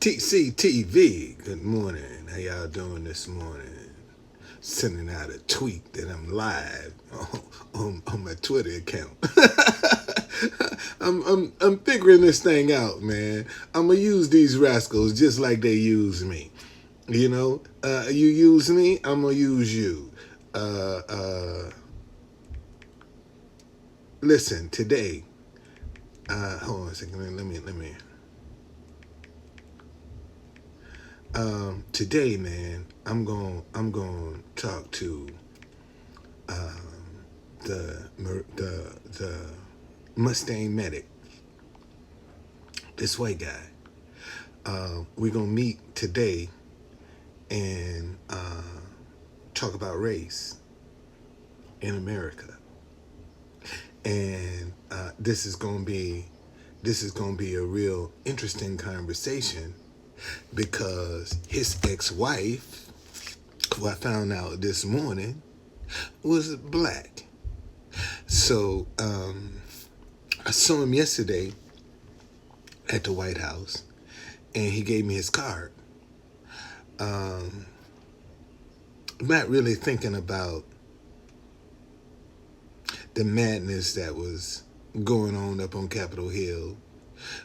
TCTV, good morning. How y'all doing this morning? Sending out a tweet that I'm live on my Twitter account. I'm figuring this thing out, man. I'm gonna use these rascals just like they use me. You know, you use me, I'm gonna use you. Listen, today. Hold on a second. Let me. Today, man, I'm going to talk to the Mustang Medic, this white guy. We're gonna meet today and talk about race in America, and this is gonna be a real interesting conversation because his ex-wife, who I found out this morning, was black. So I saw him yesterday at the White House, and he gave me his card. I'm not really thinking about the madness that was going on up on Capitol Hill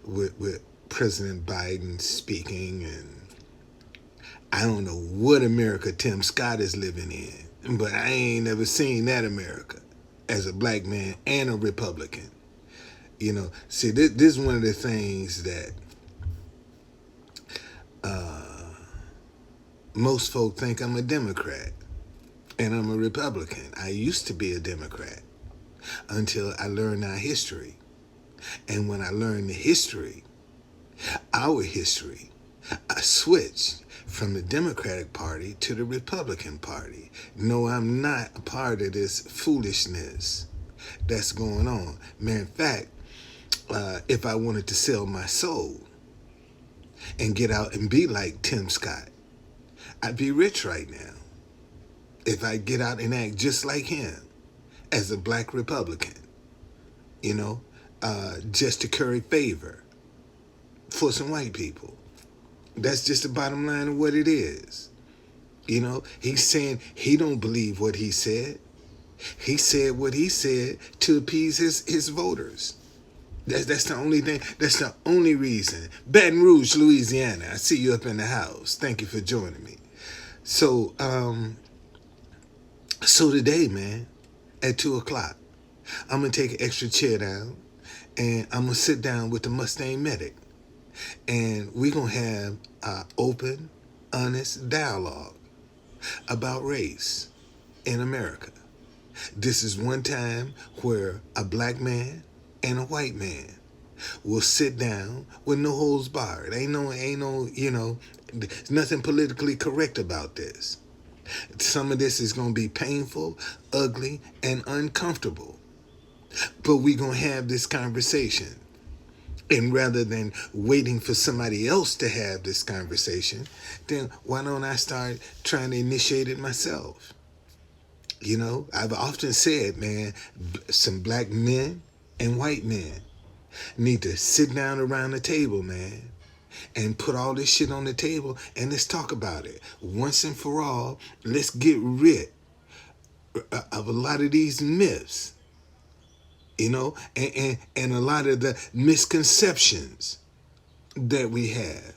with President Biden speaking, and I don't know what America Tim Scott is living in, but I ain't never seen that America as a black man and a Republican. You know, see, this is one of the things that most folk think I'm a Democrat and I'm a Republican. I used to be a Democrat until I learned our history. And when I learned the history, our history, I switched from the Democratic Party to the Republican Party. No, I'm not a part of this foolishness that's going on. Man, in fact, if I wanted to sell my soul and get out and be like Tim Scott, I'd be rich right now. If I get out and act just like him as a black Republican, you know, just to curry favor for some white people. That's just the bottom line of what it is. You know, he's saying he don't believe what he said. He said what he said to appease his voters. That's the only thing. That's the only reason. Baton Rouge, Louisiana. I see you up in the house. Thank you for joining me. So today, man, at 2:00, I'm gonna take an extra chair down, and I'm gonna sit down with the Mustang Medic, and we're gonna have an open, honest dialogue about race in America. This is one time where a black man and a white man will sit down with no holds barred. Ain't no, you know, there's nothing politically correct about this. Some of this is going to be painful, ugly, and uncomfortable. But we're going to have this conversation. And rather than waiting for somebody else to have this conversation, then why don't I start trying to initiate it myself? You know, I've often said, man, some black men and white men need to sit down around the table, man, and put all this shit on the table and let's talk about it. Once and for all, let's get rid of a lot of these myths, you know, and a lot of the misconceptions that we have.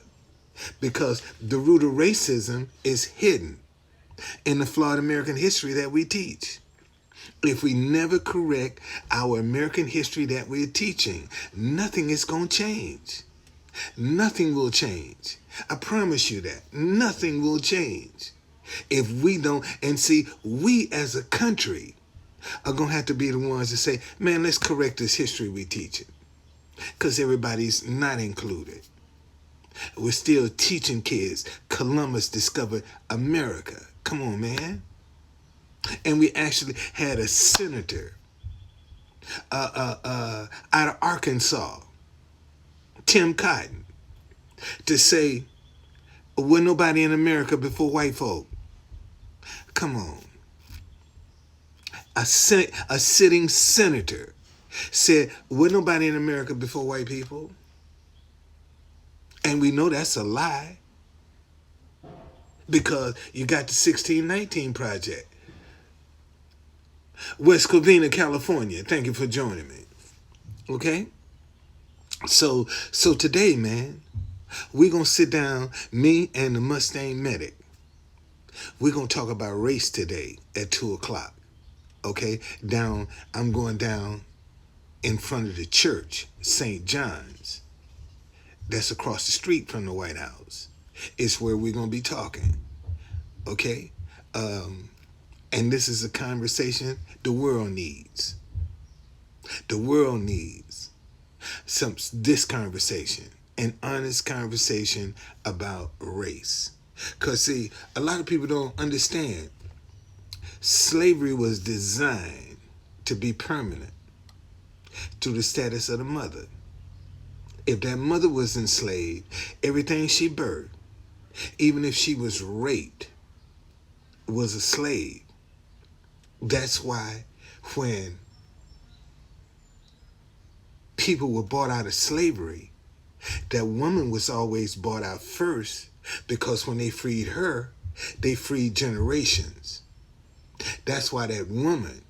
Because the root of racism is hidden in the flawed American history that we teach. If we never correct our American history that we're teaching, nothing is going to change. Nothing will change. I promise you that. Nothing will change if we don't. And see, we as a country are going to have to be the ones to say, man, let's correct this history we teach it. Because everybody's not included. We're still teaching kids Columbus discovered America. Come on, man. And we actually had a senator out of Arkansas, Tim Cotton, to say, "We're nobody in America before white folk." Come on. A sitting senator said, "We're nobody in America before white people." And we know that's a lie because you got the 1619 Project. West Covina, California. Thank you for joining me. Okay? So today, man, we're going to sit down, me and the Mustang Medic. We're going to talk about race today at 2 o'clock. Okay? I'm going down in front of the church, St. John's. That's across the street from the White House. It's where we're going to be talking. Okay? And this is a conversation the world needs. The world needs this conversation, an honest conversation about race. Because, see, a lot of people don't understand. Slavery was designed to be permanent through the status of the mother. If that mother was enslaved, everything she birthed, even if she was raped, was a slave. That's why when people were bought out of slavery, that woman was always bought out first, because when they freed her, they freed generations. That's why that woman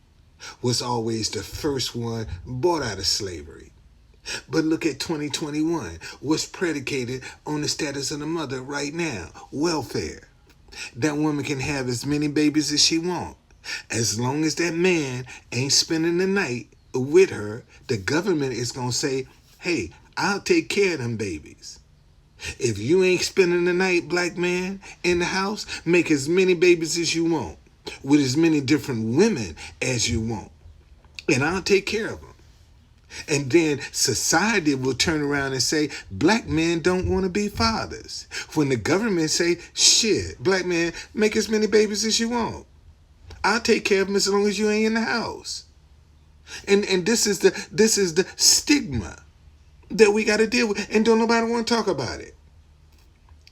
was always the first one bought out of slavery. But look at 2021, what's predicated on the status of the mother right now? Welfare. That woman can have as many babies as she wants. As long as that man ain't spending the night with her, the government is going to say, hey, I'll take care of them babies. If you ain't spending the night, black man, in the house, make as many babies as you want, with as many different women as you want, and I'll take care of them. And then society will turn around and say, black men don't want to be fathers. When the government say, shit, black man, make as many babies as you want. I'll take care of them as long as you ain't in the house. And this is the stigma that we got to deal with, and don't nobody want to talk about it.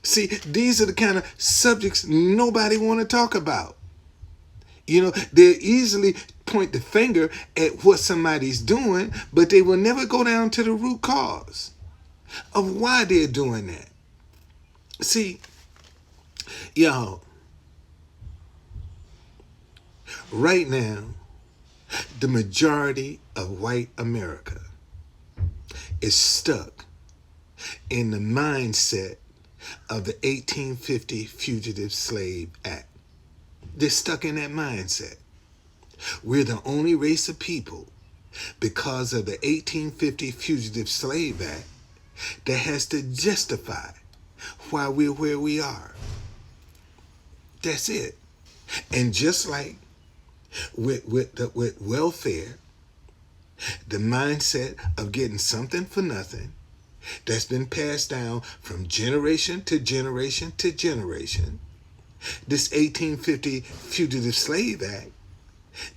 See, these are the kind of subjects nobody want to talk about. You know, they easily point the finger at what somebody's doing, but they will never go down to the root cause of why they're doing that. See, y'all, right now, the majority of white America is stuck in the mindset of the 1850 Fugitive Slave Act. They're stuck in that mindset. We're the only race of people, because of the 1850 Fugitive Slave Act, that has to justify why we're where we are. That's it. And just like with welfare, the mindset of getting something for nothing that's been passed down from generation to generation to generation, this 1850 Fugitive Slave Act,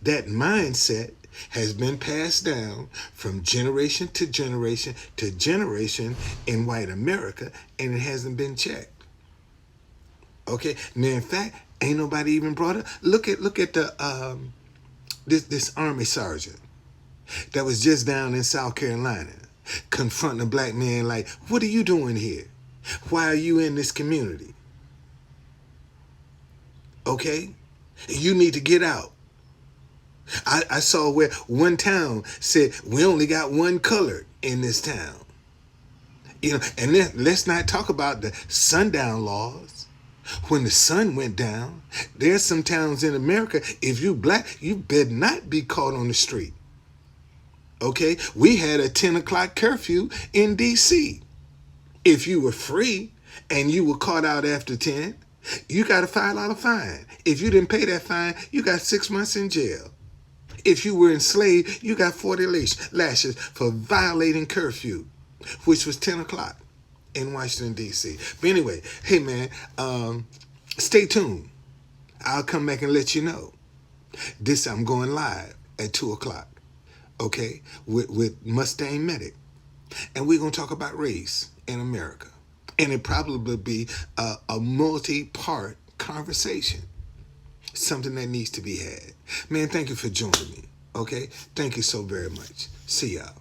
that mindset has been passed down from generation to generation to generation in white America, and it hasn't been checked. Okay? Now, in fact, ain't nobody even brought it. Look at the this Army sergeant that was just down in South Carolina confronting a black man like, what are you doing here? Why are you in this community? Okay? You need to get out. I saw where one town said, we only got one colored in this town. You know, and then let's not talk about the sundown laws. When the sun went down, there's some towns in America, if you black, you better not be caught on the street. Okay? We had a 10 o'clock curfew in D.C. If you were free and you were caught out after 10, you got a $5 fine. If you didn't pay that fine, you got 6 months in jail. If you were enslaved, you got 40 lashes for violating curfew, which was 10 o'clock in Washington, D.C. But anyway, hey, man, stay tuned. I'll come back and let you know. I'm going live at 2 o'clock, okay, with Mustang Medic. And we're going to talk about race in America. And it probably be a multi-part conversation. Something that needs to be had. Man, thank you for joining me, okay? Thank you so very much. See y'all.